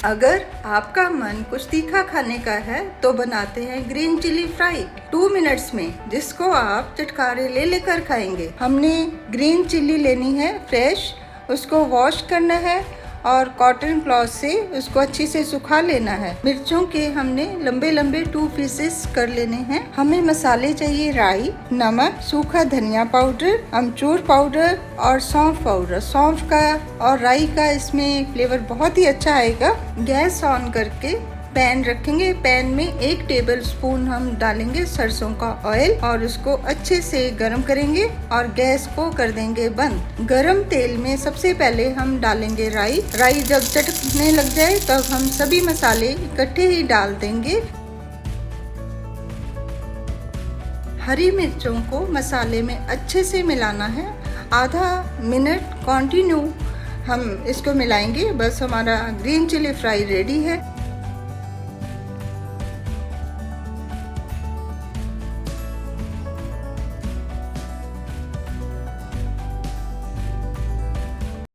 अगर आपका मन कुछ तीखा खाने का है तो बनाते हैं ग्रीन चिली फ्राई 2 मिनट्स में, जिसको आप चटखारे ले लेकर खाएंगे। हमने ग्रीन चिली लेनी है फ्रेश, उसको वॉश करना है और कॉटन क्लॉथ से उसको अच्छे से सुखा लेना है। मिर्चों के हमने लंबे लंबे 2 पीसेस कर लेने हैं। हमें मसाले चाहिए राई, नमक, सूखा धनिया पाउडर, अमचूर पाउडर और सौंफ पाउडर। सौंफ का और राई का इसमें फ्लेवर बहुत ही अच्छा आएगा। गैस ऑन करके पैन रखेंगे। पैन में 1 टेबल स्पून हम डालेंगे सरसों का ऑयल और उसको अच्छे से गरम करेंगे और गैस को कर देंगे बंद। गरम तेल में सबसे पहले हम डालेंगे राई। राई जब चटकने लग जाए तब हम सभी मसाले इकट्ठे ही डाल देंगे। हरी मिर्चों को मसाले में अच्छे से मिलाना है। आधा मिनट कंटिन्यू हम इसको मिलाएंगे। बस हमारा ग्रीन चिली फ्राई रेडी है।